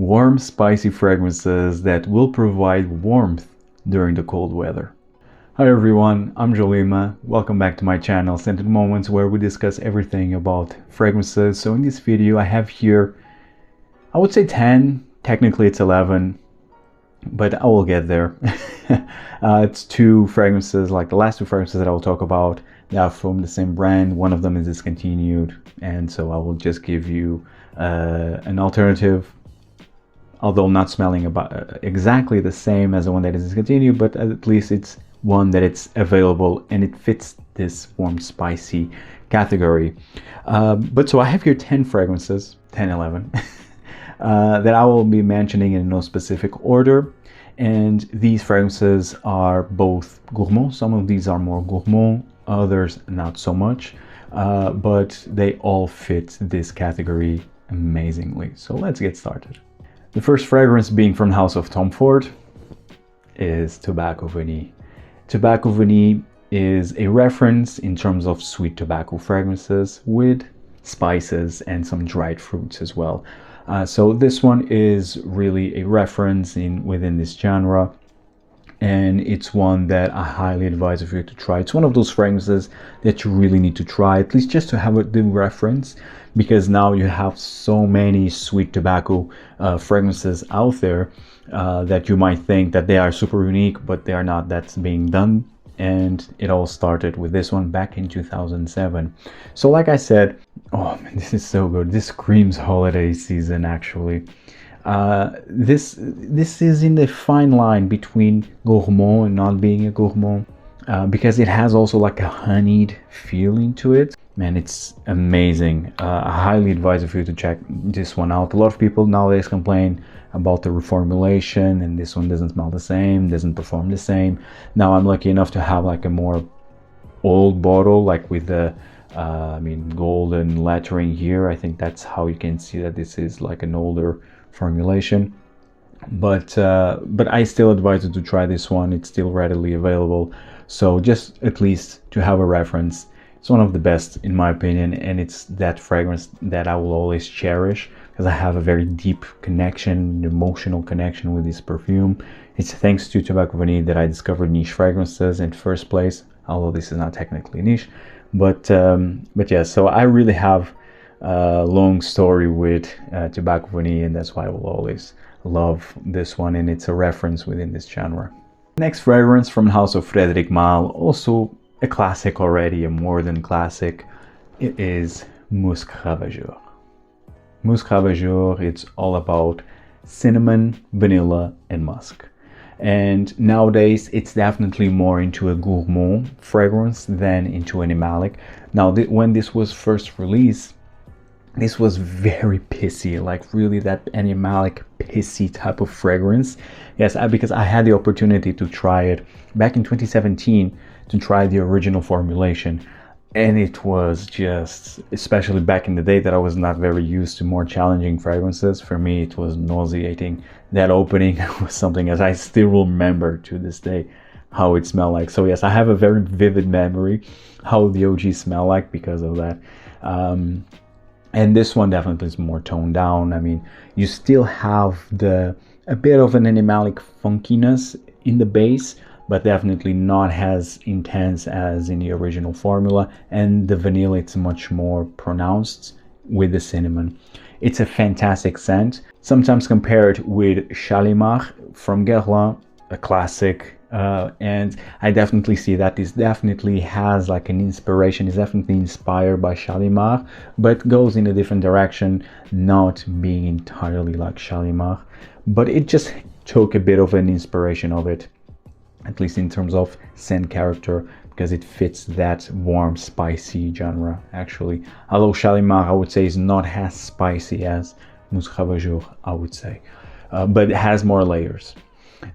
warm, spicy fragrances that will provide warmth during the cold weather. Hi everyone, I'm Jolima. Welcome back to my channel, Scented Moments, where we discuss everything about fragrances. So in this video I have here, I would say 10, technically it's 11, but I will get there. It's two fragrances, like the last two fragrances that I will talk about. They are from the same brand. One of them is discontinued, and so I will just give you an alternative, although not smelling about exactly the same as the one that is discontinued, but at least it's one that it's available and it fits this warm spicy category. But so I have here 10 fragrances, 10, 11, that I will be mentioning in no specific order. And these fragrances are both gourmand. Some of these are more gourmand, others not so much, but they all fit this category amazingly. So let's get started. The first fragrance, being from the house of Tom Ford, is Tobacco Vanille. Tobacco Vanille is a reference in terms of sweet tobacco fragrances with spices and some dried fruits as well. So this one is really a reference within this genre, and it's one that I highly advise of you to try. It's one of those fragrances that you really need to try, at least just to have the reference, because now you have so many sweet tobacco fragrances out there that you might think that they are super unique, but they are not. That's being done, and it all started with this one back in 2007. So like I said, oh man, this is so good. This screams holiday season actually. This is in the fine line between gourmand and not being a gourmand, because it has also like a honeyed feeling to it. Man, it's amazing. I highly advise of you to check this one out. A lot of people nowadays complain about the reformulation, and this one doesn't smell the same, doesn't perform the same. Now I'm lucky enough to have like a more old bottle, like with the golden lettering here. I think that's how you can see that this is like an older formulation, but I still advise you to try this one. It's still readily available, so just at least to have a reference. It's one of the best in my opinion, and it's that fragrance that I will always cherish because I have a very deep connection, emotional connection with this perfume. It's thanks to Tobacco Vanille that I discovered niche fragrances in the first place, although this is not technically niche, but yeah, so I really have a long story with Tobacco Vanille, and that's why I will always love this one, and it's a reference within this genre. Next fragrance from the house of Frederic Malle, also a classic already, a more than classic. It is Musc Ravageur. Musc Ravageur, it's all about cinnamon, vanilla, and musk. And nowadays it's definitely more into a gourmand fragrance than into animalic. Now when this was first released, this was very pissy, like really that animalic pissy type of fragrance. Yes, because I had the opportunity to try it back in 2017, to try the original formulation, and it was just, especially back in the day that I was not very used to more challenging fragrances, for me it was nauseating. That opening was something as I still remember to this day how it smelled like. So yes, I have a very vivid memory how the OG smell like because of that. And this one definitely is more toned down. I mean, you still have a bit of an animalic funkiness in the base, but definitely not as intense as in the original formula. And the vanilla, it's much more pronounced with the cinnamon. It's a fantastic scent, sometimes compared with Shalimar from Guerlain, a classic. And I definitely see that this definitely has like an inspiration, is definitely inspired by Shalimar, but goes in a different direction, not being entirely like Shalimar, but it just took a bit of an inspiration of it, at least in terms of scent character, because it fits that warm spicy genre actually. Although Shalimar I would say is not as spicy as Musc Ravageur, I would say, but it has more layers.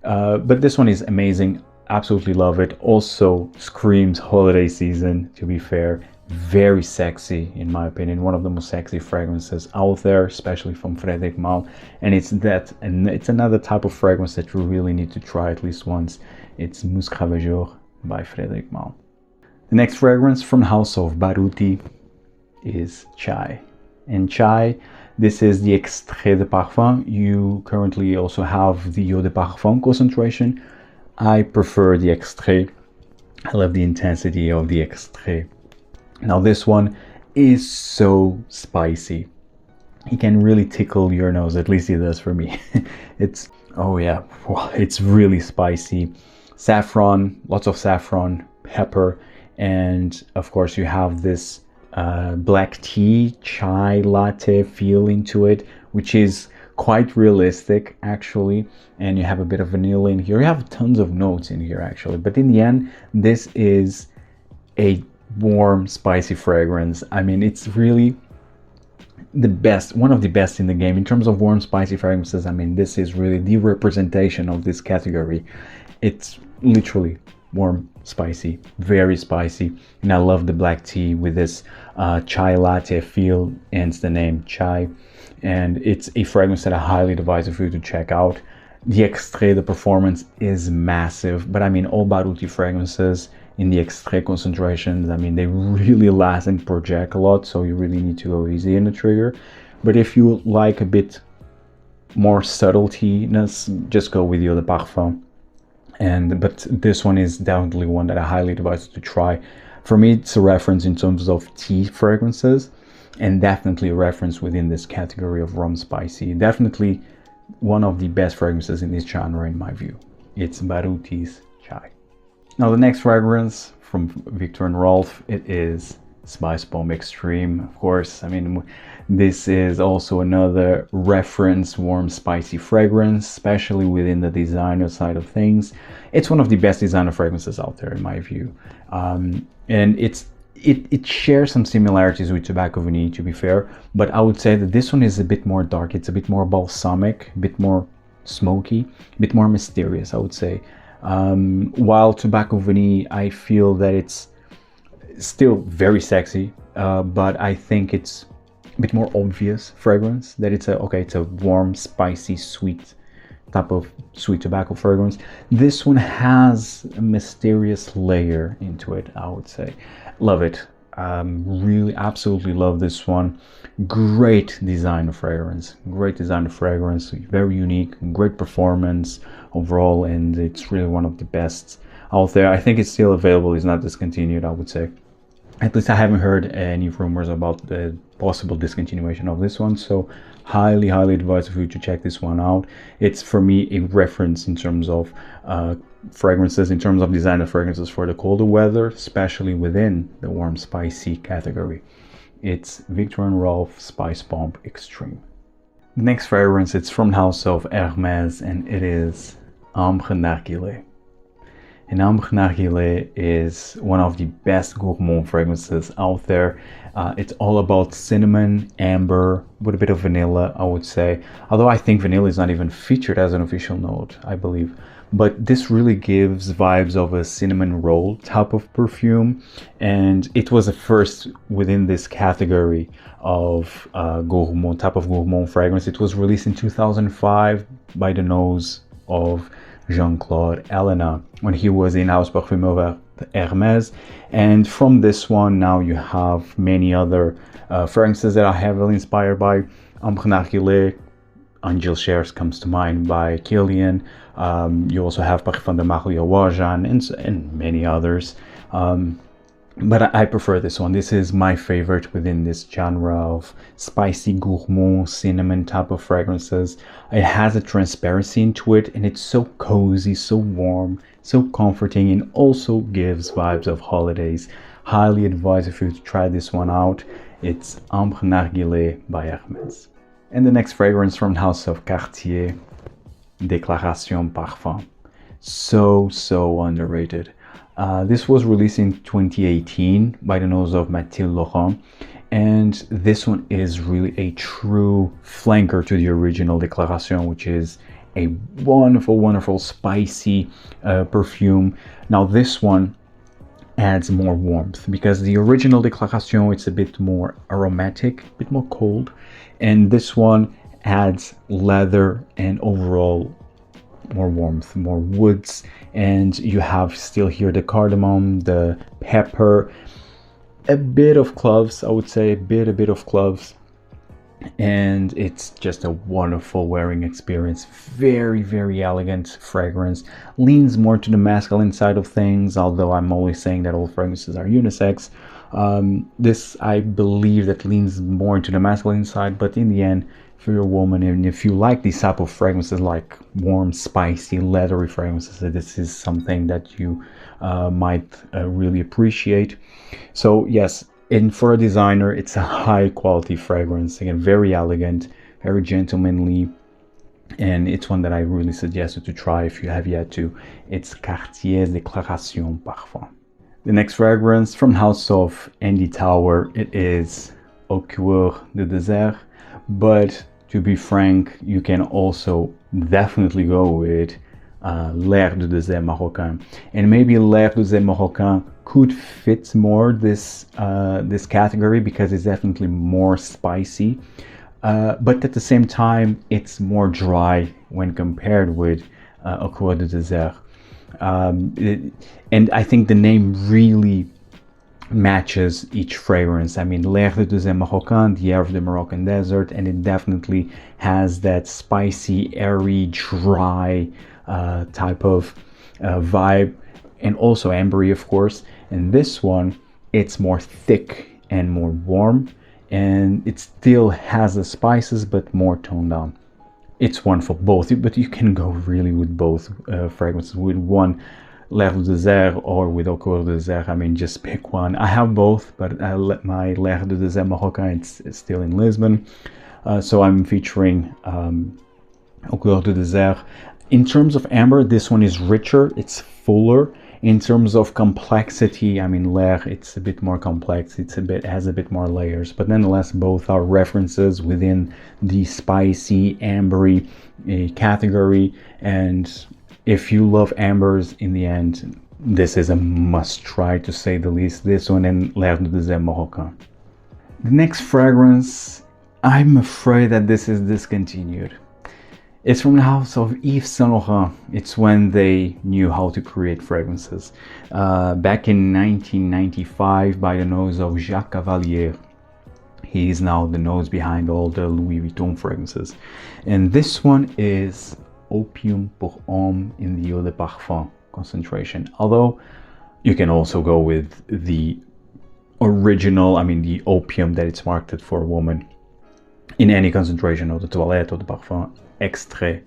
But this one is amazing, absolutely love it. Also screams holiday season, to be fair. Very sexy in my opinion, one of the most sexy fragrances out there, especially from Frederic Malle. And it's another type of fragrance that you really need to try at least once. It's Musc Ravageur by Frederic Malle. The next fragrance from the house of Baruti is Chai. And Chai This is the Extrait de Parfum. You currently also have the Eau de Parfum concentration. I prefer the Extrait. I love the intensity of the Extrait. Now this one is so spicy. It can really tickle your nose, at least it does for me. It's, oh yeah, it's really spicy. Saffron, lots of saffron, pepper, and of course you have this black tea, chai latte feeling to it, which is quite realistic actually. And you have a bit of vanilla in here. You have tons of notes in here actually, but in the end, this is a warm, spicy fragrance. I mean, it's really the best, one of the best in the game in terms of warm, spicy fragrances. I mean, this is really the representation of this category. It's literally warm, spicy, very spicy, and I love the black tea with this chai latte feel, hence the name chai. And it's a fragrance that I highly advise for you to check out. The Extrait, the performance is massive, but I mean, all Baruti fragrances in the Extrait concentrations, I mean, they really last and project a lot, so you really need to go easy in the trigger. But if you like a bit more subtletyness, just go with the Eau de Parfum. But this one is definitely one that I highly advise to try. For me, it's a reference in terms of tea fragrances, and definitely a reference within this category of warm spicy. Definitely one of the best fragrances in this genre in my view. It's Baruti Chai. Now the next fragrance from Viktor and Rolf, it is Spicebomb Extreme. Of course, I mean, this is also another reference warm spicy fragrance, especially within the designer side of things. It's one of the best designer fragrances out there in my view, and it shares some similarities with Tobacco Vanille, to be fair, but I would say that this one is a bit more dark. It's a bit more balsamic, a bit more smoky, a bit more mysterious, I would say. While Tobacco Vanille, I feel that it's still very sexy, but I think it's a bit more obvious fragrance, that it's a warm, spicy, sweet type of sweet tobacco fragrance. This one has a mysterious layer into it, I would say. Love it. Really absolutely love this one. Great design of fragrance, very unique, great performance overall, and it's really one of the best out there. I think it's still available, it's not discontinued, I would say. At least I haven't heard any rumors about the possible discontinuation of this one, so highly advise you to check this one out. It's for me a reference in terms of fragrances, in terms of designer fragrances for the colder weather, especially within the warm spicy category. It's Viktor and Rolf Spicebomb Extreme. The next fragrance, it's from the house of Hermes, and it is Ambre Narguile. And Ambre Narguile is one of the best gourmand fragrances out there. It's all about cinnamon, amber, with a bit of vanilla, I would say. Although I think vanilla is not even featured as an official note, I believe. But this really gives vibes of a cinnamon roll type of perfume. And it was a first within this category of gourmand, type of gourmand fragrance. It was released in 2005 by the nose of Jean-Claude Ellena when he was in House Parfum over Hermes. And from this one, now you have many other fragrances that are heavily inspired by Ambre Narguile. Angel Shares comes to mind by Killian. You also have Parfum de Marie and many others. But I prefer this one. This is my favorite within this genre of spicy gourmand cinnamon type of fragrances. It has a transparency into it, and it's so cozy, so warm, so comforting, and also gives vibes of holidays. Highly advise if you to try this one out. It's Ambre Narguile by Hermes. And the next fragrance from the house of Cartier, Déclaration Parfum. So underrated. This was released in 2018 by the nose of Mathilde Laurent, and this one is really a true flanker to the original Déclaration, which is a wonderful spicy perfume. Now this one adds more warmth, because the original Déclaration, it's a bit more aromatic, a bit more cold, and this one adds leather and overall more warmth, more woods, and you have still here the cardamom, the pepper, a bit of cloves, I would say, a bit of cloves, and it's just a wonderful wearing experience. Very, very elegant fragrance. Leans more to the masculine side of things, although I'm always saying that all fragrances are unisex. This, I believe, that leans more into the masculine side, but in the end, if you're a woman and if you like these type of fragrances, like warm, spicy, leathery fragrances, this is something that you might really appreciate. So yes, and for a designer, it's a high quality fragrance. Again, very elegant, very gentlemanly, and it's one that I really suggest you to try if you have yet to. It's Cartier's Déclaration Parfum. The next fragrance from House of Andy Tower, it is Au Coeur de Désert, but to be frank, you can also definitely go with L'Air du Désert Marocain, and maybe L'Air du Désert Marocain could fit more this category because it's definitely more spicy, but at the same time it's more dry when compared with Au Coeur de Désert. And I think the name really matches each fragrance. I mean, L'Air du Désert Marocain, the air of the Moroccan desert, and it definitely has that spicy, airy, dry type of vibe, and also ambery, of course. And this one, it's more thick and more warm, and it still has the spices but more toned down. It's one for both, but you can go really with both fragrances, with one L'Air du Désert or with Au Coeur de Désert. I mean, just pick one. I have both, but my L'Air du Désert Marocain, it's still in Lisbon, so I'm featuring Au Coeur de Désert. In terms of amber, this one is richer, it's fuller. In terms of complexity, I mean, L'Air, it's a bit more complex, has a bit more layers, but nonetheless, both are references within the spicy, ambery category. And if you love ambers, in the end, this is a must try, to say the least. This one and L'Air du Désert Marocain. The next fragrance, I'm afraid that this is discontinued. It's from the house of Yves Saint Laurent. It's when they knew how to create fragrances. Back in 1995, by the nose of Jacques Cavalier. He is now the nose behind all the Louis Vuitton fragrances. And this one is Opium pour Homme in the Eau de Parfum concentration. Although you can also go with the original, I mean the Opium that it's marketed for a woman, in any concentration, Eau de Toilette, Eau de Parfum, Extrait.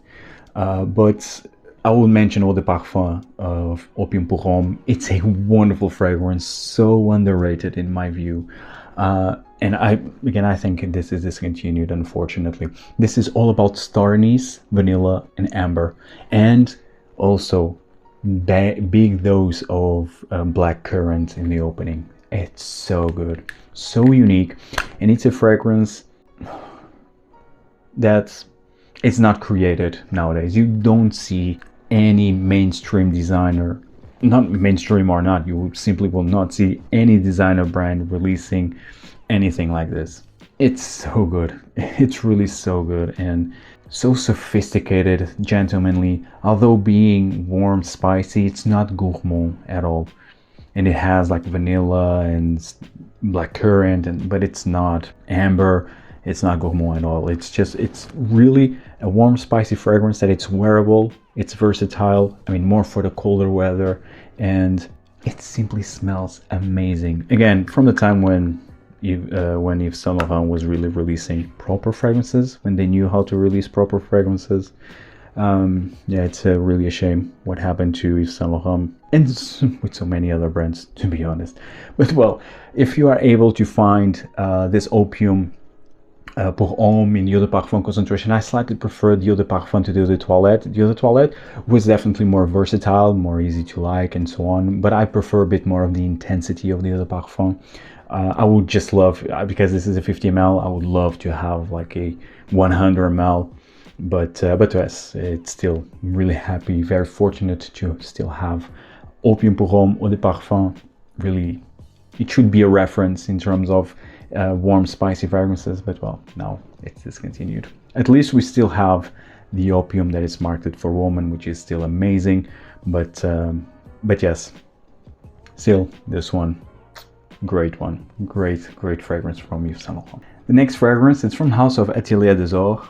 But I will mention Eau de Parfum of Opium pour Homme. It's a wonderful fragrance, so underrated in my view. And I think this is discontinued, unfortunately. This is all about star anise, vanilla, and amber, and also big dose of black currant in the opening. It's so good, so unique, and it's a fragrance that it's not created nowadays. You don't see any mainstream designer, not mainstream or not, you simply will not see any designer brand releasing anything like this. It's so good. It's really so good and so sophisticated, gentlemanly. Although being warm, spicy, it's not gourmand at all. And it has like vanilla and black currant, but it's not amber. It's not gourmand at all. It's really a warm, spicy fragrance that it's wearable, it's versatile. I mean, more for the colder weather, and it simply smells amazing. Again, from the time when Yves Saint Laurent was really releasing proper fragrances, when they knew how to release proper fragrances. Yeah, it's really a shame what happened to Yves Saint Laurent and with so many other brands, to be honest. But well, if you are able to find this Opium pour Homme in Eau de Parfum concentration, I slightly prefer the Eau de Parfum to the Eau de Toilette. The Eau de Toilette was definitely more versatile, more easy to like, and so on, but I prefer a bit more of the intensity of the Eau de Parfum. I would just love, because this is a 50 ml, I would love to have like a 100 ml, but yes, it's still really happy, very fortunate to still have Opium pour Homme, Eau de Parfum. Really, it should be a reference in terms of warm, spicy fragrances, but well, now it's discontinued. At least we still have the Opium that is marketed for women, which is still amazing, but yes, still this one, great one, great fragrance from Yves Saint Laurent. The next fragrance is from House of Atelier des Ors,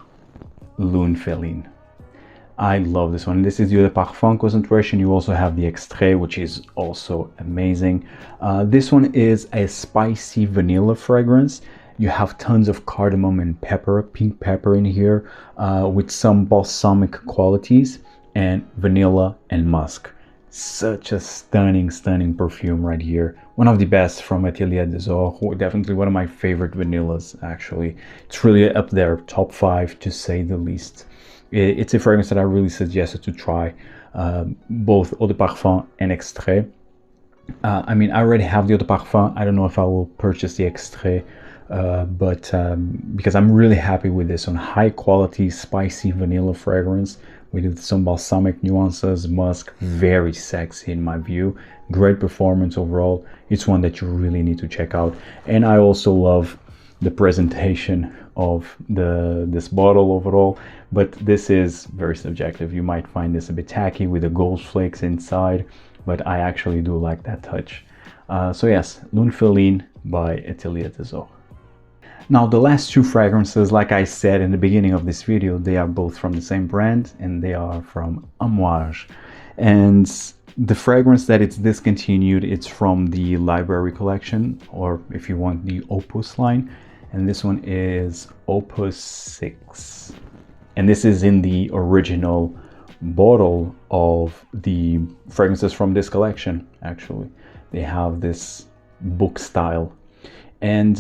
Lune Feline. I love this one. This is the Parfum concentration. You also have the Extrait, which is also amazing. This one is a spicy vanilla fragrance. You have tons of cardamom and pepper, pink pepper in here, with some balsamic qualities, and vanilla and musk. Such a stunning perfume right here. One of the best from Atelier des Ors. Definitely one of my favorite vanillas, actually. It's really up there, top 5 to say the least. It's a fragrance that I really suggested to try, both Eau de Parfum and Extrait. I mean, I already have the Eau de Parfum. I don't know if I will purchase the Extrait, but because I'm really happy with this one. High quality, spicy vanilla fragrance with some balsamic nuances, musk, very sexy in my view. Great performance overall. It's one that you really need to check out. And I also love the presentation of this bottle overall, but this is very subjective. You might find this a bit tacky with the gold flakes inside, but I actually do like that touch. So yes, Lune Feline by Atelier des Ors. Now the last two fragrances, like I said in the beginning of this video, they are both from the same brand and they are from Amouage. And the fragrance that it's discontinued, it's from the Library collection, or if you want, the Opus line. And this one is Opus VI. And this is in the original bottle of the fragrances from this collection, actually. They have this book style. And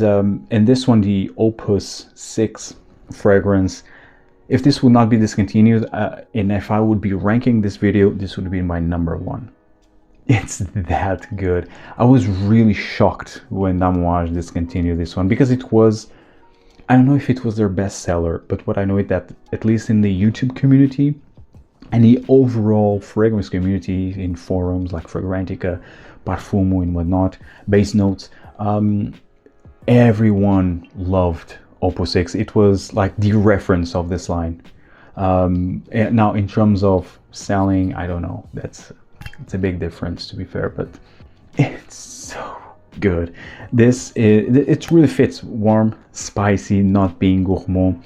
this one, the Opus VI fragrance, if this would not be discontinued, and if I would be ranking this video, this would be my number 1. It's that good. I was really shocked when Amouage discontinued this one, because it was, I don't know if it was their best seller, but what I know is that at least in the YouTube community and the overall fragrance community in forums like Fragrantica, Parfumo and whatnot, base notes, everyone loved Opus VI. It was like the reference of this line. And now in terms of selling, I don't know, it's a big difference to be fair, but it's so good. This is, it really fits warm, spicy, not being gourmand,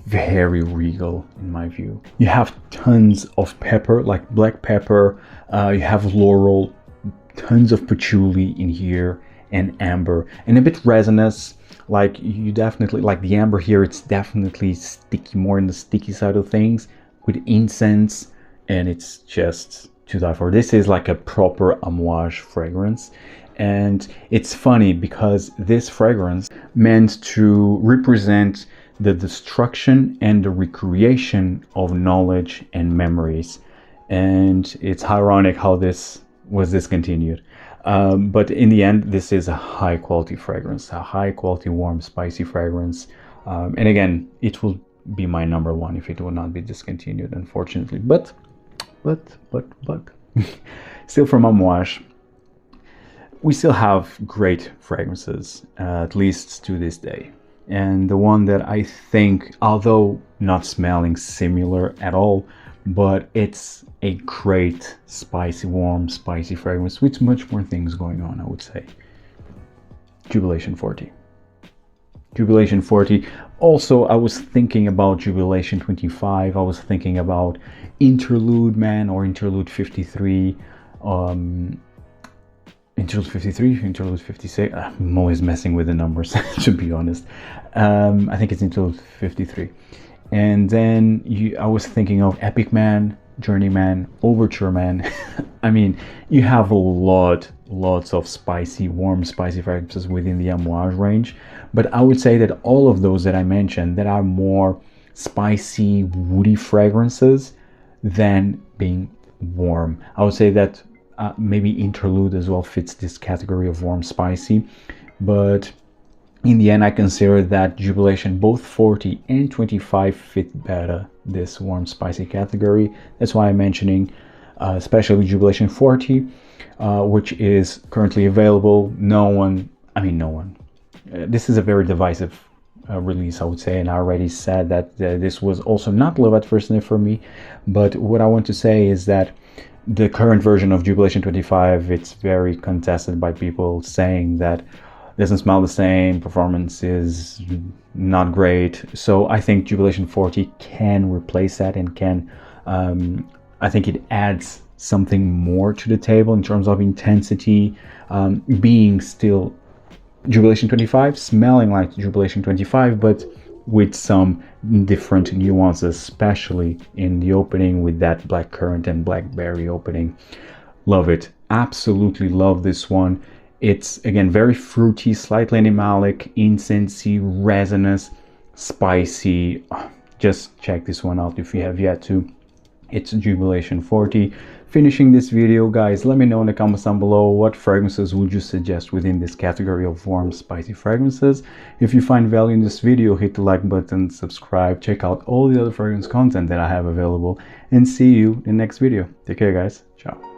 very regal in my view. You have tons of pepper, like black pepper, you have laurel, tons of patchouli in here, and amber, and a bit resinous. Like you definitely like the amber here, it's definitely sticky, more in the sticky side of things, with incense, and it's just to die for. This is like a proper Amouage fragrance. And it's funny because this fragrance meant to represent the destruction and the recreation of knowledge and memories. And it's ironic how this was discontinued. But in the end, this is a high quality fragrance, a high quality, warm, spicy fragrance. And again, it will be my number 1 if it will not be discontinued, unfortunately. But still from Amouage, we still have great fragrances, at least to this day. And the one that I think, although not smelling similar at all, but it's a great spicy, warm, spicy fragrance with much more things going on, I would say. Jubilation 40. Jubilation 40. Also, I was thinking about Jubilation 25. I was thinking about Interlude Man or Interlude 53. Interlude 53, Interlude 56. I'm always messing with the numbers, to be honest. I think it's Interlude 53. And then I was thinking of Epic Man, Journeyman, Overture Man. I mean, you have lots of spicy, warm, spicy fragrances within the Amouage range. But I would say that all of those that I mentioned that are more spicy, woody fragrances than being warm. I would say that maybe Interlude as well fits this category of warm, spicy. But in the end, I consider that Jubilation, both 40 and 25, fit better this warm, spicy category. That's why I'm mentioning especially Jubilation 40, which is currently available. No one. This is a very divisive release, I would say, and I already said that this was also not love at first sniff for me. But what I want to say is that the current version of Jubilation 25, it's very contested by people saying that doesn't smell the same, performance is not great. So I think Jubilation 40 can replace that and can, I think it adds something more to the table in terms of intensity, being still Jubilation 25, smelling like Jubilation 25, but with some different nuances, especially in the opening with that black currant and blackberry opening. Love it. Absolutely love this one. It's, again, very fruity, slightly animalic, incensey, resinous, spicy. Just check this one out if you have yet to. It's Jubilation 40. Finishing this video, guys, let me know in the comments down below what fragrances would you suggest within this category of warm, spicy fragrances. If you find value in this video, hit the like button, subscribe, check out all the other fragrance content that I have available, and see you in the next video. Take care, guys. Ciao.